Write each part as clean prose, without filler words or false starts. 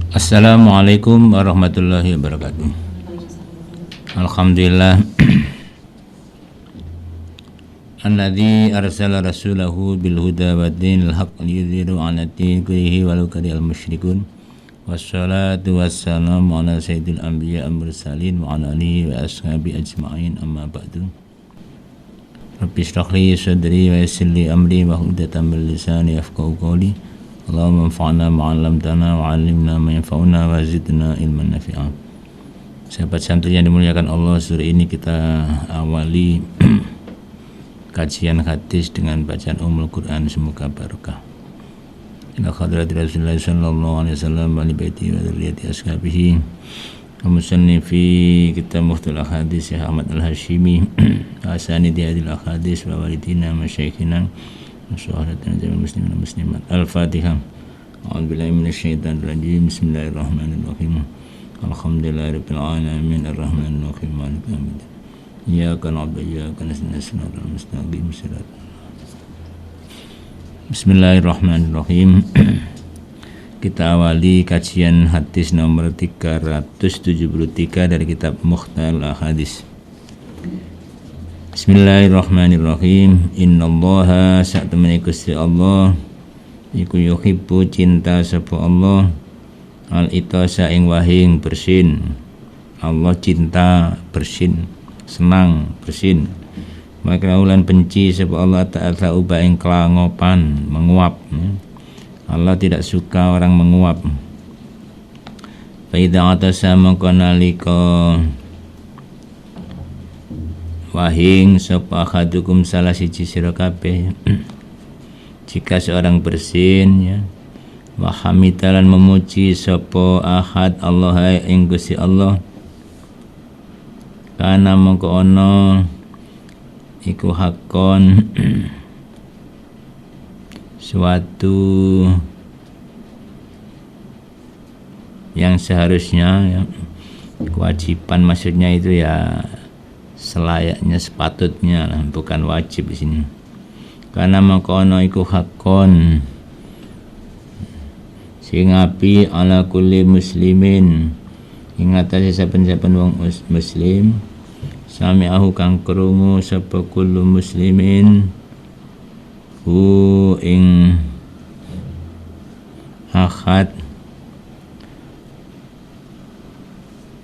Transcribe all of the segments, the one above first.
Assalamualaikum warahmatullahi wabarakatuh. Alhamdulillah alladzi arsala rasulahu bil huda wa dinil haqq liyudhhirahu 'ala din kullihi walau karihal musyrikun. Wassalatu wassalamu ala sayyidil anbiya wal mursalin wa ala alihi wa ashabi ajma'in, amma ba'du. Rabbi shrah li sadri wa yassir li amri wahlul 'uqdatam min lisani yafqahu qawli. Allahumma anfa'na ma 'allamtana wa 'allimna ma yanfa'una wa zidna ilman nafi'a. Sahabat santri yang dimuliakan Allah, sore ini kita awali kajian hadis dengan bacaan Ummul Quran, semoga barokah. Ila hadrati Rasulullah sallallahu alaihi wasallam wa li baiti wa dzurriyyati ashabihi wa musannifi kitab Mukhtasar Hadis Syekh Ahmad Al-Hashimi asani di hadil hadis wa walidina masyayikhina Assalamualaikum warahmatullahi muslimin muslimat. Al-Fatihah. A'udzubillahi minasyaitonir rajim. Bismillahirrahmanirrahim. Alhamdulillahirabbil alamin arrahmanir rahim maliki yaumiddin. Iyyaka na'budu wa iyyaka nasta'in ihdinas mustaqim shiratal. Bismillahirrahmanirrahim. Kita awali kajian hadis nomor 373 dari kitab Mukhtasar Hadis. Bismillahirrahmanirrahim. Innallaha sa'tamani Gusti Allah iku yuhibbu cinta sapa Allah al-itasa ing wahing bersin. Allah cinta bersin, senang bersin. Maka ulan benci sapa Allah ta'ala uba ing kelangopan, menguap. Allah tidak suka orang menguap. Fa idza atasa mangko nalika wahing sapa ahadukum salah siji sira kabeh jika seorang bersin ya wa hamidalan memuji sapa ahad Allah ing Gusti Allah, kana mongko ana iku hakon suatu yang seharusnya ya, kewajiban maksudnya itu ya selayaknya, sepatutnya lah, bukan wajib di sini. Karena mangkono iku hakon sing api ala kulli muslimin ing atase saben-saben wong muslim sami'ahu kang krungu sapa kullu muslimin hu ing ahad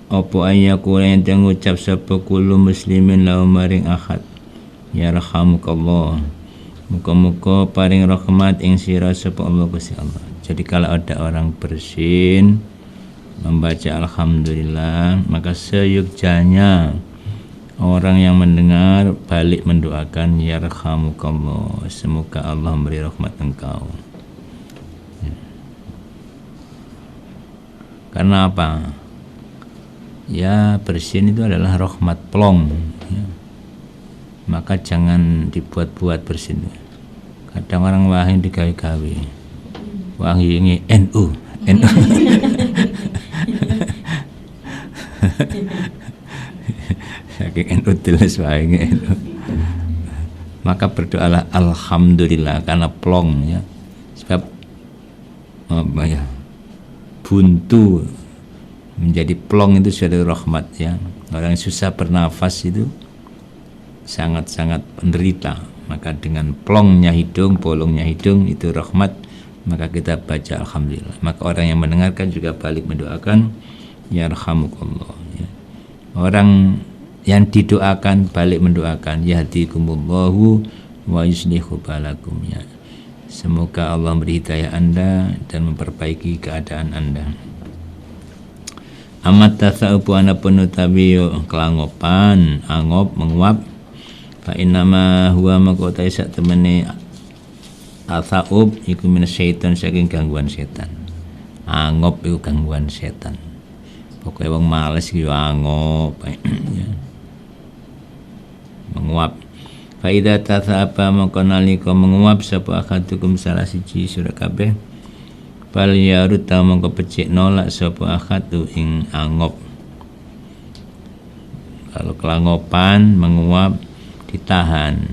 apa ayyaku yang ngucap sapa kullu muslimin lahu maring ahad yarhamukallah, muga-muga paring rahmat ing sira sapa Allah Gusti Allah. Jadi kalau ada orang bersin membaca alhamdulillah, maka seyukjanya orang yang mendengar balik mendoakan yarhamukallah, semoga Allah memberi rahmat engkau. Karena apa? Ya, bersin itu adalah rahmat plong ya. Maka jangan dibuat-buat bersin. Kadang orang wahing digawe-gawe, wahing NU saking NU tulis wahing NU. Maka berdoalah alhamdulillah karena plong ya. Sebab apa ya, buntu menjadi plong itu suatu rahmat ya. Orang yang susah bernafas itu sangat-sangat menderita, maka dengan plongnya hidung, bolongnya hidung itu rahmat, maka kita baca alhamdulillah. Maka orang yang mendengarkan juga balik mendoakan yarhamukallah ya. Orang yang didoakan balik mendoakan yahdikumullahu wa yuslihu balakum ya. Semoga Allah beri hidayah Anda dan memperbaiki keadaan Anda. Amat tasaubu ana penutabi kelangopan, angop, menguap. Fa innama huwa maqata sak temene asaub iku min syaitan, saking gangguan setan. Angop iku gangguan setan. Pokoke wong males iki angop ya. Menguap. Fa idza tasaba maqo nalika menguap sapa akadukum salah siji sira kabeh fal yaruta mongko becik nolak sapa akhatu ing angop. Kalau kelangopan menguap ditahan.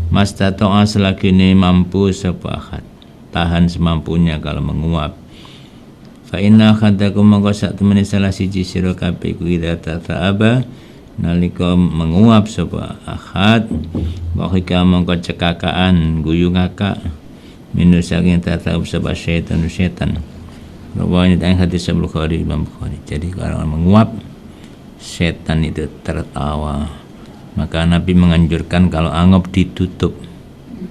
Mas tato'a selagi ini mampu sapa akhad, tahan semampunya kalau menguap. Fa inna khadakum mongko sak temene salah siji sira kabeh iku idza tata'aba nalika menguap sapa ahad wa khika mongko cekakaan guyu ngakak minus saking tata'ab sapa setan. Rawani tang hadis Bukhari Imam Bukhari. Jadi kalau menguap setan itu tertawa. Maka Nabi menganjurkan kalau angop ditutup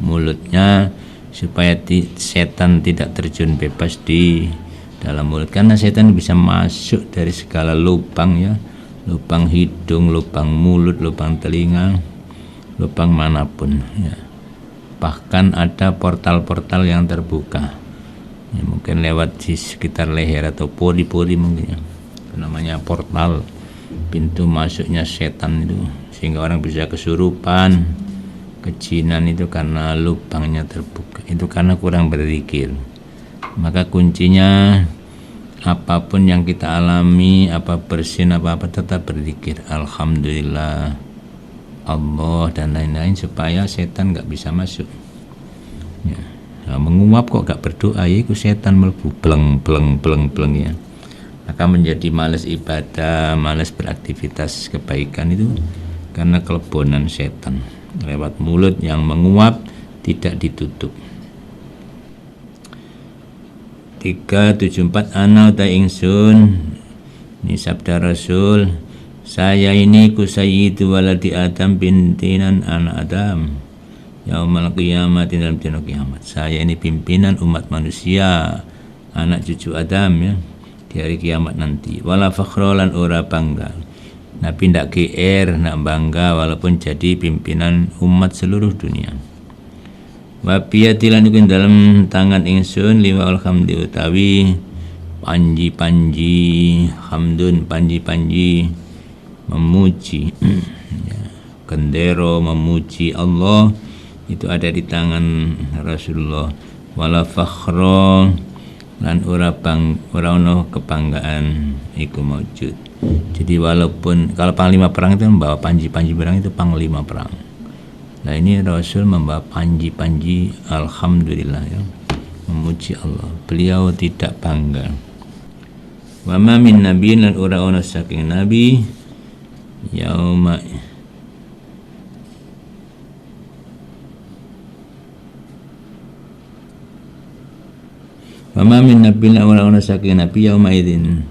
mulutnya supaya setan tidak terjun bebas di dalam mulut, karena setan bisa masuk dari segala lubang ya, lubang hidung, lubang mulut, lubang telinga, lubang manapun ya. Bahkan ada portal-portal yang terbuka ya, mungkin lewat di sekitar leher atau pori-pori mungkin ya. Itu namanya portal, pintu masuknya setan itu, sehingga orang bisa kesurupan, kejinan itu karena lubangnya terbuka. Itu karena kurang berzikir. Maka kuncinya apapun yang kita alami, apa bersin apa tetap berzikir alhamdulillah, Allah dan lain-lain, supaya setan nggak bisa masuk ya. Nah, menguap kok gak berdoa ya, itu setan melebu pleng ya. Maka menjadi malas ibadah, malas beraktivitas kebaikan itu karena kelebonan setan lewat mulut yang menguap tidak ditutup. 374 ana uta ingsun, ini sabda Rasul, saya ini ku sayyidu waladi Adam bintinan anak Adam yaumal qiyamah, dalam dina kiamat. Saya ini pimpinan umat manusia, anak cucu Adam ya, di hari kiamat nanti. Wala fakhrolan ora bangga. Nabi ndak GR, ndak bangga walaupun jadi pimpinan umat seluruh dunia. Wa biyadilan iku dalam tangan ingsun liwaul hamdi utawi panji-panji hamdun, panji-panji memuji ya, gendero memuji Allah itu ada di tangan Rasulullah. Wala fakhra lan ora ono kebanggaan iku maujud. Jadi walaupun kalau panglima perang itu membawa panji-panji perang, itu panglima perang. Nah ini Rasul membawa panji-panji alhamdulillah ya, memuji Allah. Beliau tidak bangga. Wa ma min nabiyyin lan ora ono saking nabi yauma wa ma min nabiyyin lan ora ono saking nabi yauma idzin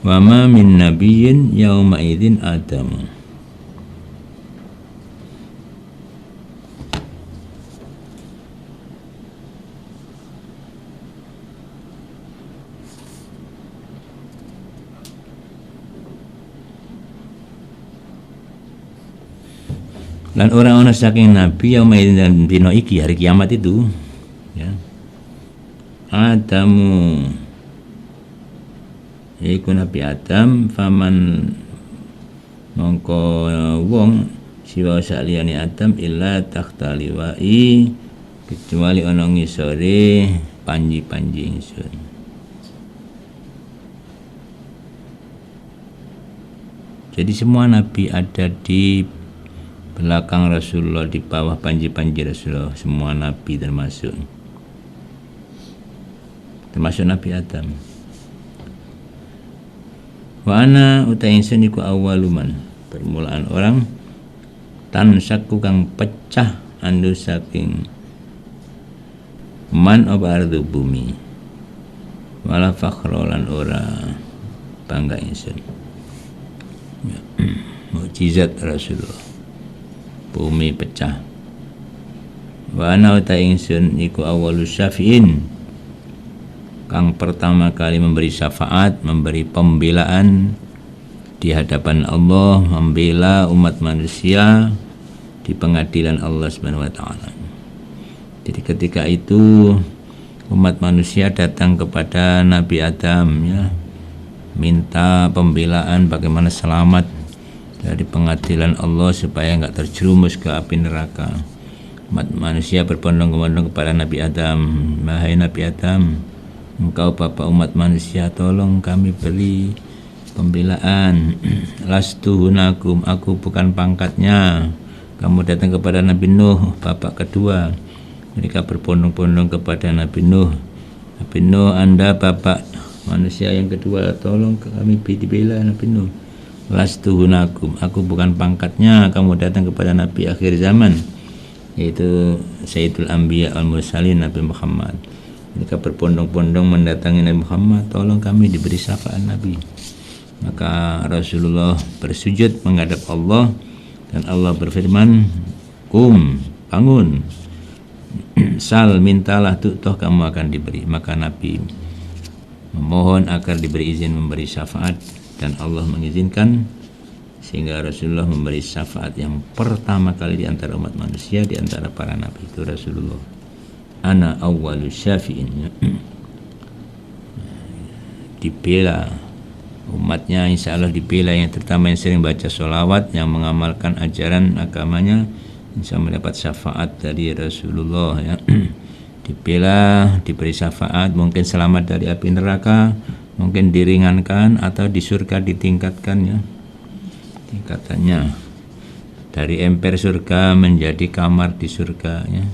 wa ma min nabiyyin yauma idzin Adam. Lan orang saking nabi yauma idzin, dan dino iki hari kiamat itu ya, Adamu iku Nabi Adam, faman mongko wong siwa saliyane Adam illa takhta liwai, kecuali ana ngisore panji-panji ingsun. Jadi semua nabi ada di belakang Rasulullah, di bawah panji-panji Rasulullah, semua nabi termasuk Nabi Adam. Wa ana utai ingsun iku awaluman, permulaan orang tansaku kang pecah andu saking man apa ardu bumi, wala fakhrolan ora bangga ingsun ya. Mukjizat Rasulullah, bumi pecah. Wa ana utai ingsun iku awalus syafi'in, kang pertama kali memberi syafaat, memberi pembelaan di hadapan Allah, membela umat manusia di pengadilan Allah Subhanahu wa taala. Jadi ketika itu umat manusia datang kepada Nabi Adam ya, minta pembelaan bagaimana selamat dari pengadilan Allah supaya enggak terjerumus ke api neraka. Umat manusia berbondong-bondong kepada Nabi Adam, wahai Nabi Adam, Engkau Bapak umat manusia, tolong kami beri pembelaan. Lastu hunakum, aku bukan pangkatnya. Kamu datang kepada Nabi Nuh, bapak kedua. Mereka berbondong-bondong kepada Nabi Nuh. Nabi Nuh, Anda bapak manusia yang kedua, tolong kami dibela Nabi Nuh. Lastu hunakum, aku bukan pangkatnya. Kamu datang kepada Nabi akhir zaman, yaitu Sayyidul Anbiya al-Mursalin, Nabi Muhammad. Mereka berbondong-bondong mendatangi Nabi Muhammad, tolong kami diberi syafaat Nabi. Maka Rasulullah bersujud menghadap Allah, dan Allah berfirman, kum, bangun, sal, mintalah, tu'toh, kamu akan diberi. Maka Nabi memohon agar diberi izin memberi syafaat, dan Allah mengizinkan, sehingga Rasulullah memberi syafaat yang pertama kali di antara umat manusia, di antara para nabi itu Rasulullah. Ana awwalu syafi'in. Dibela umatnya, insya Allah dibela, yang terutama yang sering baca sholawat, yang mengamalkan ajaran agamanya, insya Allah mendapat syafaat dari Rasulullah ya. Dibela, diberi syafaat, mungkin selamat dari api neraka, mungkin diringankan, atau di surga ditingkatkan ya, tingkatannya dari emper surga menjadi kamar di surga ya,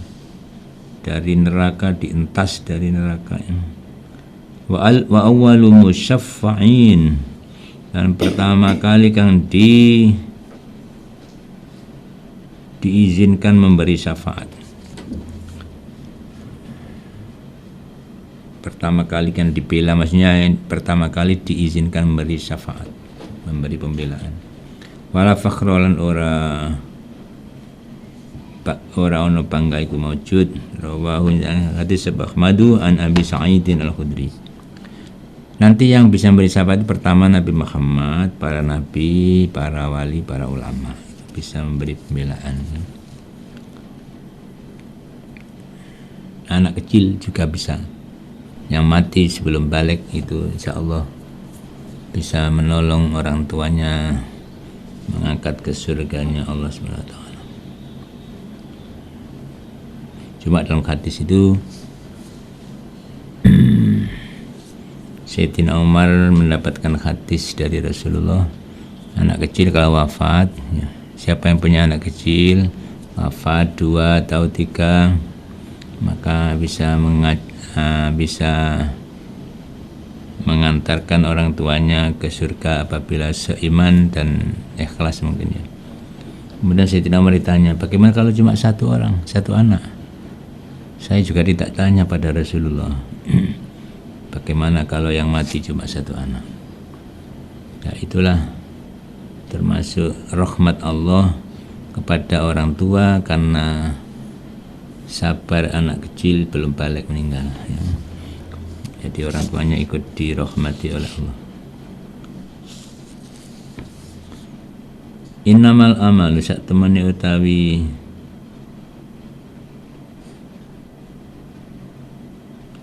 dari neraka dientas dari neraka ya. Wa awwalu musyaffa'in, dan pertama kali kang diizinkan memberi syafaat. Pertama kali kan dibela, maksudnya pertama kali diizinkan memberi syafaat, memberi pembelaan. Wala fakhrolan ora ono bangga iku maujud. Rawahu hadis Ahmadu an Abi Sa'idin al-Khudri. Nanti yang bisa memberi syafaat pertama Nabi Muhammad, para nabi, para wali, para ulama bisa memberi pembelaan. Anak kecil juga bisa, yang mati sebelum balik itu insya Allah bisa menolong orang tuanya, mengangkat ke surganya Allah SWT. Cuma dalam hadis itu Sayyidina Umar mendapatkan hadis dari Rasulullah, anak kecil kalau wafat ya, siapa yang punya anak kecil wafat 2 atau 3, maka bisa mengantarkan orang tuanya ke surga apabila seiman dan ikhlas mungkin ya. Kemudian Sayyidina Umar ditanya, bagaimana kalau cuma satu orang, satu anak? Saya juga tidak tanya pada Rasulullah, bagaimana kalau yang mati cuma satu anak? Ya itulah termasuk rahmat Allah kepada orang tua, karena sabar anak kecil belum balik meninggal ya. Jadi orang tuanya ikut dirahmati oleh Allah. Innamal amalu sak temene utawi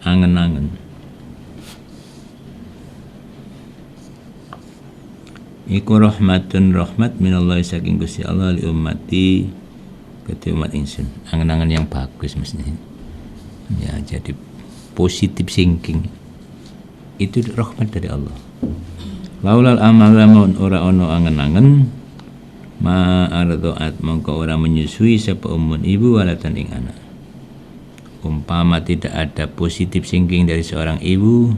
angen-angen iku rahmatun, rahmat minallah saking Gusti Allah li ummati, kedua umat insun. Angen-angen yang bagus mestinya ya, jadi positive thinking itu rahmat dari Allah. Laulal amal lamun ora ono angen-angen, ma ardoat mongko ora menyusui sapa umun ibu walatan ing anak. Umpama tidak ada positive thinking dari seorang ibu,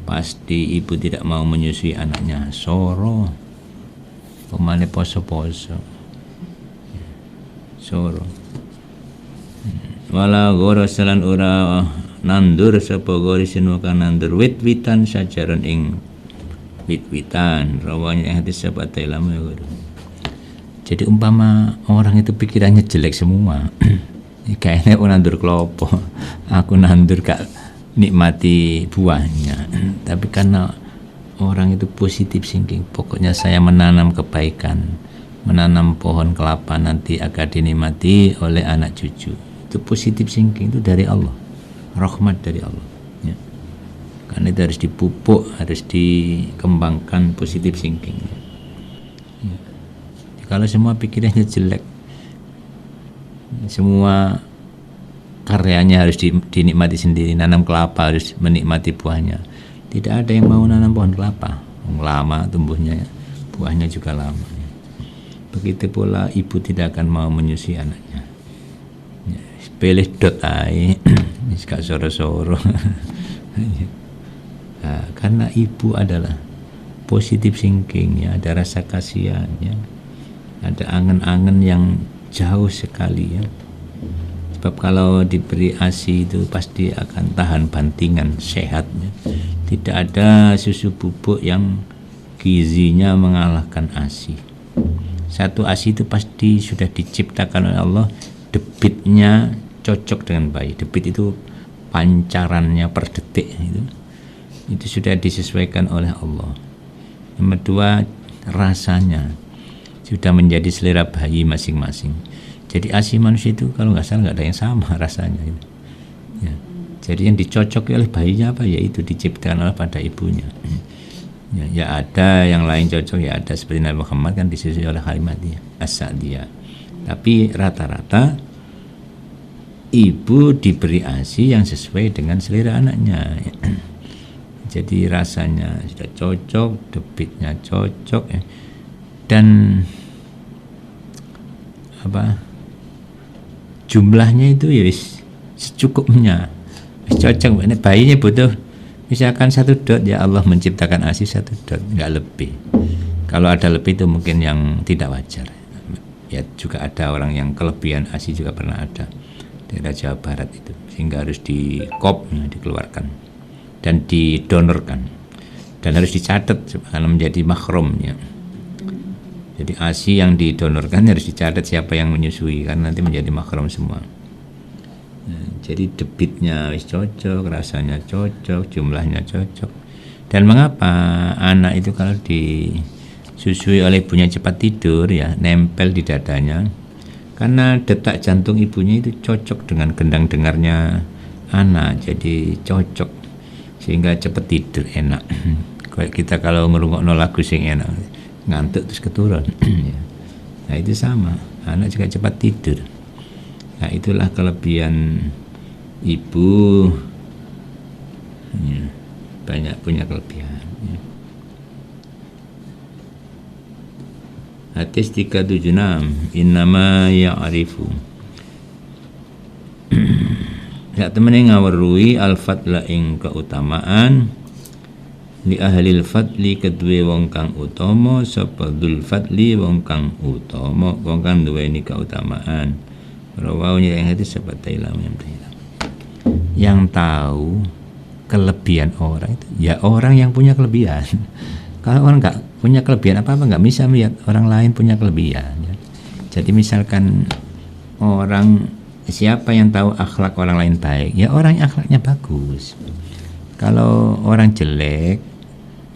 pasti ibu tidak mau menyusui anaknya. Soro pemane poso-poso soro. Wala gorosalan ora nandur sapa gorisin wakan nandur wit-witan sajaran ing wit-witan. Rawanya yang hadis sapa tailama ya. Jadi umpama orang itu pikirannya jelek semua, kayaknya aku nandur klopo, aku nandur gak nikmati buahnya. Tapi karena orang itu positif thinking, pokoknya saya menanam kebaikan, menanam pohon kelapa nanti akan dinikmati oleh anak cucu. Itu positif thinking, itu dari Allah, rahmat dari Allah ya. Karena itu harus dipupuk, harus dikembangkan positif thinking ya. Kalau semua pikirannya jelek, semua karyanya harus dinikmati sendiri, nanam kelapa harus menikmati buahnya. Tidak ada yang mau nanam pohon kelapa, lama tumbuhnya, buahnya juga lama. Begitu pula ibu tidak akan mau menyusui anaknya. Pilih dot ae, gak soro-soro. Nah, karena ibu adalah positive thinking, ya, ada rasa kasihan, ya, ada angen-angen yang jauh sekali, ya. Sebab kalau diberi ASI itu pasti akan tahan bantingan, sehat, ya. Tidak ada susu bubuk yang gizinya mengalahkan ASI. Satu ASI itu pasti sudah diciptakan oleh Allah, debitnya cocok dengan bayi. Debit itu pancarannya per detik, itu sudah disesuaikan oleh Allah. Yang kedua, rasanya sudah menjadi selera bayi masing-masing. Jadi ASI manusia itu kalau nggak salah nggak ada yang sama rasanya, ya. Jadi yang dicocoki oleh bayinya apa, yaitu diciptakan oleh pada ibunya. Ya ada yang lain cocok, ya ada, seperti Nabi Muhammad kan disusui oleh Halimah As-Sa'diyah. Tapi rata-rata ibu diberi ASI yang sesuai dengan selera anaknya. Jadi rasanya sudah cocok, debitnya cocok, ya. Dan jumlahnya itu ya secukupnya, cocok. Bayinya butuh misalkan 1 dot, ya Allah menciptakan ASI 1 dot, nggak lebih. Kalau ada lebih itu mungkin yang tidak wajar. Ya juga ada orang yang kelebihan ASI, juga pernah ada daerah Jawa Barat itu, sehingga harus dikeluarkan dan didonorkan, dan harus dicatat karena menjadi mahrum, ya. Jadi ASI yang didonorkan harus dicatat siapa yang menyusui, karena nanti menjadi mahrum semua. Jadi debitnya cocok, rasanya cocok, jumlahnya cocok. Dan mengapa anak itu kalau disusui oleh ibunya cepat tidur, ya, nempel di dadanya? Karena detak jantung ibunya itu cocok dengan gendang dengarnya anak, jadi cocok, sehingga cepat tidur, enak. Kayak kita kalau ngerungokno lagu sing enak, ngantuk terus keturun. Nah itu sama, anak juga cepat tidur. Nah itulah kelebihan ibu, ya, banyak punya kelebihan, ya. Hadis 376, innama ya'rifu, sak temene ngaweruhi al-fadla ing keutamaan, li ahlil fadli kedue wong kang utama, sapa dzul fadli wong kang utama, wong kang duweni keutamaan. Rawaunya yang hadis sapa Tailam yang tahu kelebihan orang itu, ya orang yang punya kelebihan. Kalau orang nggak punya kelebihan apa-apa, nggak bisa melihat orang lain punya kelebihan, ya. Jadi misalkan orang, siapa yang tahu akhlak orang lain baik, ya orang yang akhlaknya bagus. Kalau orang jelek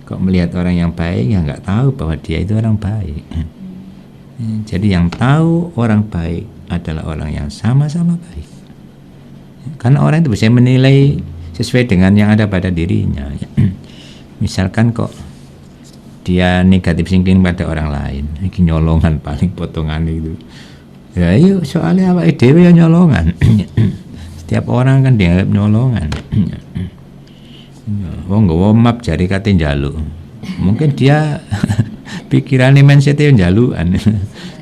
kok melihat orang yang baik, ya nggak tahu bahwa dia itu orang baik. Jadi yang tahu orang baik adalah orang yang sama-sama baik, karena orang itu bisa menilai sesuai dengan yang ada pada dirinya. Misalkan kok dia negatif thinking pada orang lain, ini nyolongan paling potongan itu, ya iya soalnya awake dhewe ya nyolongan. Setiap orang kan dianggap nyolongan. Wong nggawa map jari kate njaluk, mungkin dia pikirannya mindsetnya njalukan,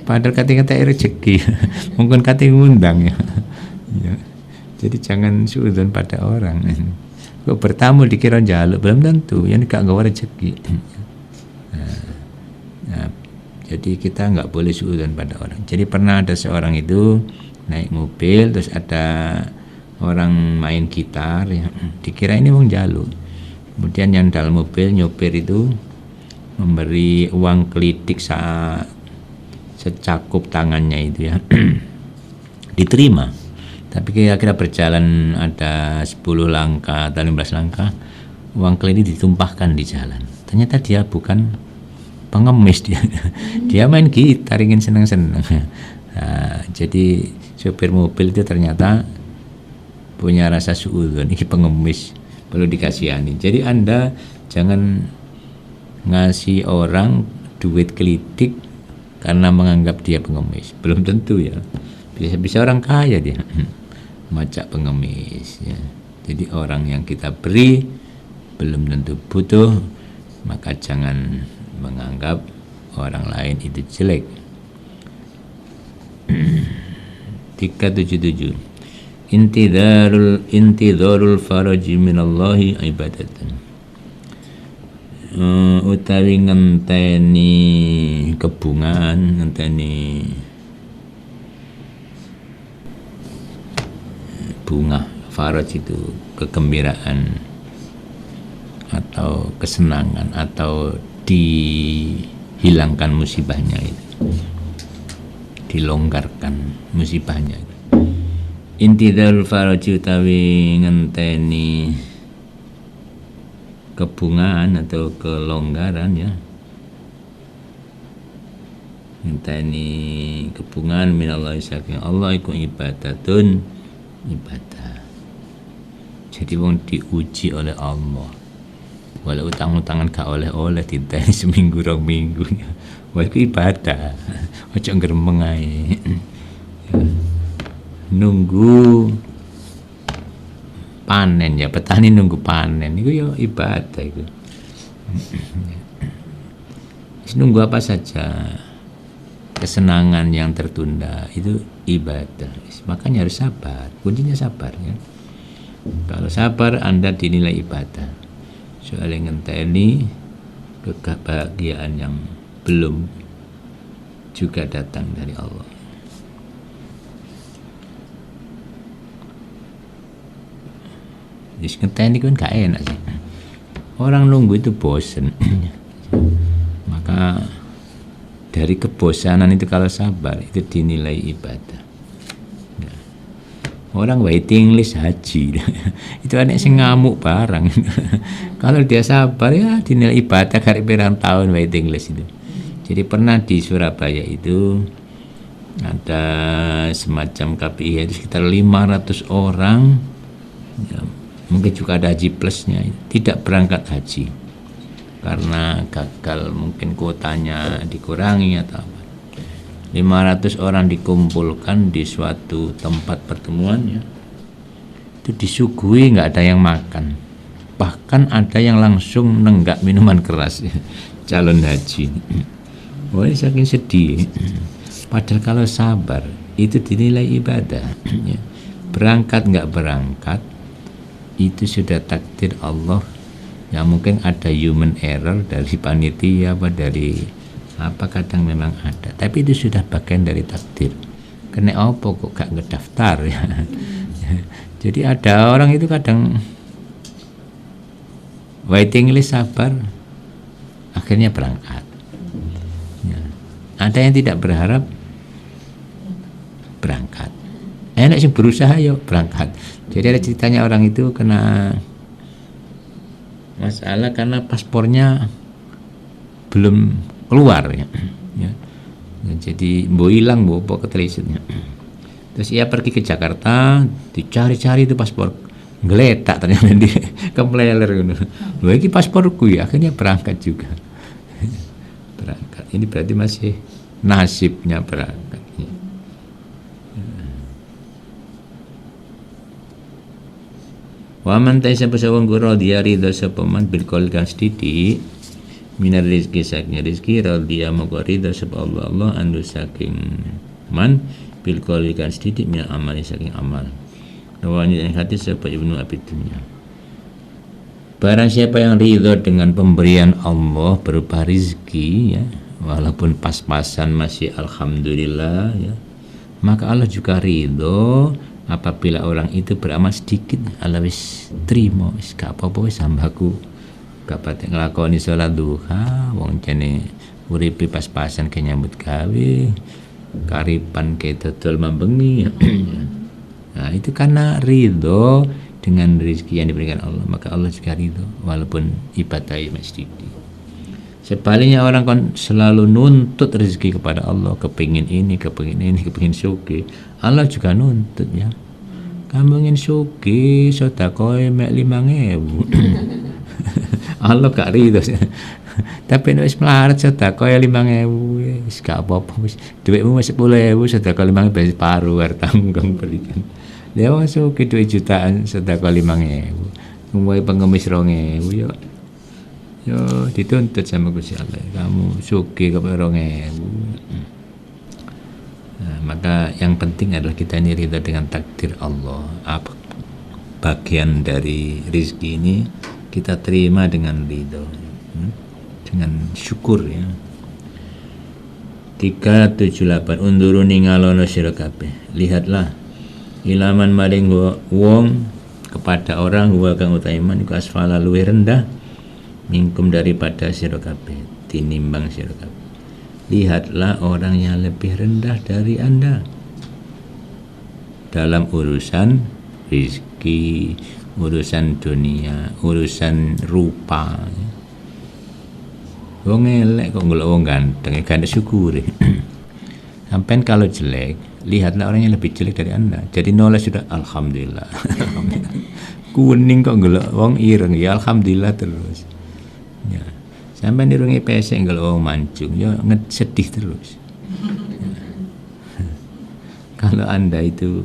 padahal kate rezeki, mungkin kate ngundang, ya. Ya. Jadi jangan suudzon pada orang. Kok bertamu dikira njaluk, belum tentu, yang gak nggawa rezeki. Nah, jadi kita nggak boleh suudzon pada orang. Jadi pernah ada seorang itu naik mobil, terus ada orang main gitar, ya, dikira ini wong jaluk. Kemudian yang dalam mobil nyopir itu memberi uang kelitik secakup tangannya itu, ya. Diterima. Tapi kira-kira berjalan ada 10 langkah atau 15 langkah, uang kelitik ditumpahkan di jalan. Ternyata dia bukan pengemis, dia main gitar, ingin senang-senang. Nah, jadi sopir mobil itu ternyata punya rasa suudzon, ini pengemis, perlu dikasihani. Jadi Anda jangan ngasih orang duit kelitik karena menganggap dia pengemis, belum tentu, ya. Bisa orang kaya dia. macak pengemis ya. Jadi orang yang kita beri belum tentu butuh, maka jangan menganggap orang lain itu jelek. 377 intidharul faraji minallahi ibadatun. Utawi ngenteni kebungan, ngenteni bunga. Faraj itu kegembiraan atau kesenangan atau dihilangkan musibahnya itu, dilonggarkan musibahnya itu. Intidharul faraji utawi ngenteni kebungaan atau kelonggaran ya, ngenteni kebungaan minallahi saking Allah iku ibadatun, ibadah. Jadi wong diuji oleh Allah. Walau utang-utangan gak oleh-oleh diteni seminggu rong minggu. Wah itu ibadah. Ojo ngremeng ae. Nunggu panen ya, petani nunggu panen itu ya ibadah itu. Nunggu apa saja kesenangan yang tertunda itu ibadah. Makanya harus sabar, kuncinya sabar ya. Kalau sabar Anda dinilai ibadah. Soalnya ngenteni kebahagiaan yang belum juga datang dari Allah. Jadi ngenteni kan gak enak sih. Orang nunggu itu bosen. Maka dari kebosanan itu kalau sabar itu dinilai ibadah. Orang waiting list haji itu anak sing ngamuk barang. Kalau dia sabar ya dinilai ibadah kali pirang tahun waiting list itu. Jadi pernah di Surabaya itu ada semacam KPI itu sekitar 500 orang ya, mungkin juga ada haji plusnya tidak berangkat haji karena gagal, mungkin kuotanya dikurangi atau apa. 500 orang dikumpulkan di suatu tempat pertemuan ya. Itu disuguhi nggak ada yang makan. Bahkan ada yang langsung nenggak minuman keras ya, calon haji. Wah, saking sedih. Padahal kalau sabar itu dinilai ibadah ya. Berangkat nggak berangkat itu sudah takdir Allah. Ya mungkin ada human error dari panitia apa dari apa, kadang memang ada, tapi itu sudah bagian dari takdir. Kena apa kok gak ngedaftar ya. Jadi ada orang itu kadang waiting list sabar akhirnya berangkat ya. Ada yang tidak berharap berangkat, enak sih berusaha yuk berangkat. Jadi ada ceritanya orang itu kena masalah karena paspornya belum keluar ya. Jadi mbok hilang mbok ketelisitnya. Terus ia pergi ke Jakarta, dicari-cari itu paspor, ngeletak ternyata dia kempleler ngono. Lho iki pasporku ya, akhirnya berangkat juga. Berangkat. Ini berarti masih nasibnya berangkat. Wa man taisa pasawang guru dia ridho sapa man bil qaul kan sithik minar rizki saking rizki radhiya moko ridha sapa Allah andu saking man bil qauli kan sedikit min amal saking amal. Rawani yang hadis sapa Ibnu Abi Dunya. Barang siapa yang ridha dengan pemberian Allah berupa rizki ya, walaupun pas-pasan masih alhamdulillah ya, maka Allah juga ridho apabila orang itu beramal sedikit. Allah wis trimo, wis gak apa-apa wis hambaku gak pati nglakoni salat duha, wong jane uripe pas-pasan ke nyambut gawe, karipan ke dodol mambengi. Nah, itu karena ridho dengan rezeki yang diberikan Allah, maka Allah juga ridho walaupun ibadahnya masih sedikit. Sebaliknya orang kan selalu nuntut rezeki kepada Allah, kepingin ini, kepingin syuki. Allah juga nuntut ya. Kamu ingin syuki, sedekah mek 5.000. Allah gak ridho. Tapi nek wis melarat sedekah 5.000 wis gak apa-apa wis. Dhuwitmu wis 10.000 sedekah 5.000 wis paru hartamu kang berikan. Dia masuk ke 2 jutaan sedekah 5.000. Mulai pengemis 2.000 yo dituntut sama Gusti Allah. Kamu sugih ke 2.000. Nah, maka yang penting adalah kita ini ridha dengan takdir Allah. Apa bagian dari rezeki ini kita terima dengan ridha, dengan syukur ya. 378 unduru ningalono sira kabeh. Lihatlah ilaman maring wong kepada orang wa kang utaiman iku asfala luwih rendah minkum daripada sira kabeh tinimbang sira kabeh. Lihatlah orang yang lebih rendah dari Anda dalam urusan rezeki, urusan dunia, urusan rupa. Wong elek kok ngelok wong ganteng, gak ada syukuri. Sampai kalau jelek, lihatlah orang yang lebih jelek dari Anda. Jadi noleh sudah alhamdulillah. Kuning kok ngelok wong ireng, ya alhamdulillah terus. Ya. Sampai nirungi pesek ngelok wong mancung, ya sedih terus. Ya. Kalau Anda itu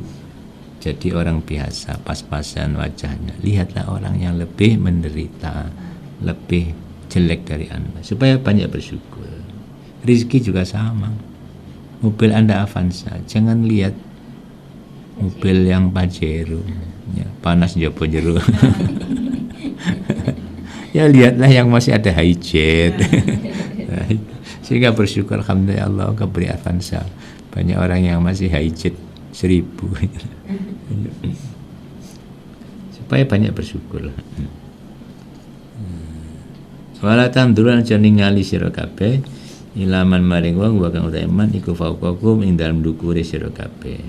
jadi orang biasa, pas-pasan wajahnya, lihatlah orang yang lebih menderita, lebih jelek dari Anda, supaya banyak bersyukur. Rizki juga sama. Mobil Anda Avanza, jangan lihat mobil yang Pajero, ya, panas jopo jero. Ya lihatlah yang masih ada hijet. Sehingga bersyukur alhamdulillah Allah keberi Avanza. Banyak orang yang masih hijet 1.000. Supaya banyak bersyukur. Wala tamduran aja ningali sira kabeh ilaman maring wong wa kang utaiman iku fauqakum ing dalem dukure sira kabeh.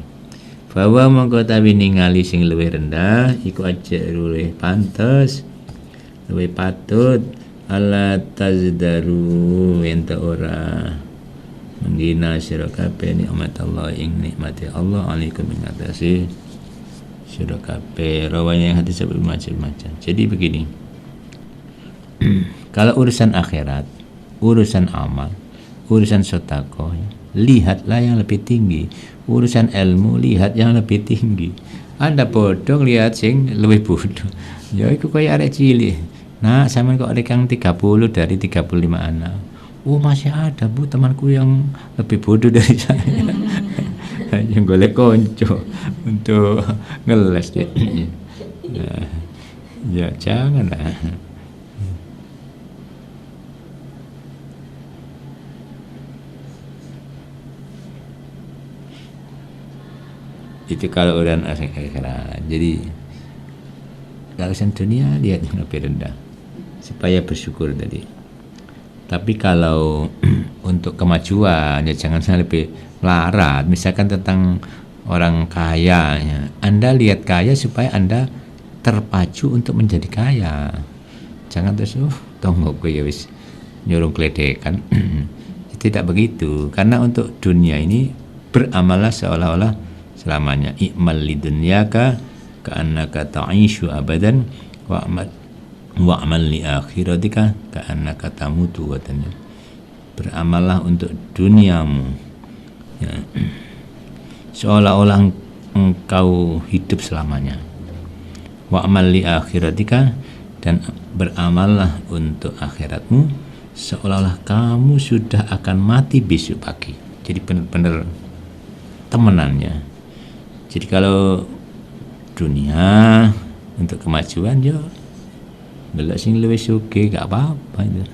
Bahwa mongko tawi ningali sing luwih rendah iku aja luwih pantes, luwih patut ala tazdaru enta ora menghina sira kabeh nikmat Allah ing nikmati Allah alaikum ing atase sira kabeh. Rawanya hadis macam-macam. Jadi begini. Kalau urusan akhirat, urusan amal, urusan sedekah, lihatlah yang lebih tinggi. Urusan ilmu, lihat yang lebih tinggi. Anda bodoh lihat sing lebih bodoh. Ya iku kaya arek cilik. Nah, sampean kok arek kang 30 dari 35 anak. Oh, masih ada Bu temanku yang lebih bodoh dari saya. Yang golek konco untuk ngeles ya. Ya janganlah. Itu kalau urusan akhirat. Jadi kalau urusan dunia lihat yang lebih rendah supaya bersyukur tadi. Tapi kalau untuk kemajuan ya jangan lebih melarat. Misalkan tentang orang kaya ya. Anda lihat kaya supaya Anda terpacu untuk menjadi kaya. Jangan terus tonggo ya wis nyuruh kledekan. Tidak begitu. Karena untuk dunia ini beramallah seolah-olah selamanya. I'mal lidunyaka ka'annaka ta'ishu abadan wa'amal li akhiratika ka'annaka tamutu watanya. Beramallah untuk duniamu ya. Seolah-olah engkau hidup selamanya. Wa'amal li akhiratika, dan beramallah untuk akhiratmu seolah-olah kamu sudah akan mati besok pagi. Jadi benar-benar temenannya. Jadi kalau dunia untuk kemajuan ya delok sing luwih sugih gak apa-apa itu.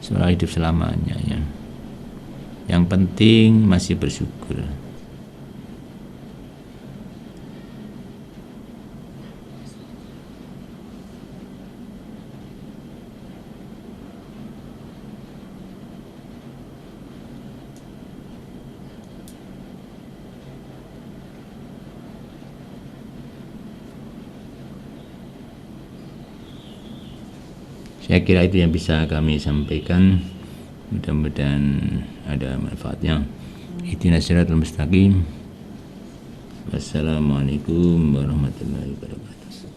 Soal hidup selamanya ya. Yang penting masih bersyukur. Saya kira itu yang bisa kami sampaikan. Mudah-mudahan ada manfaatnya. Ihdinas siratal mustaqim. Wassalamualaikum warahmatullahi wabarakatuh.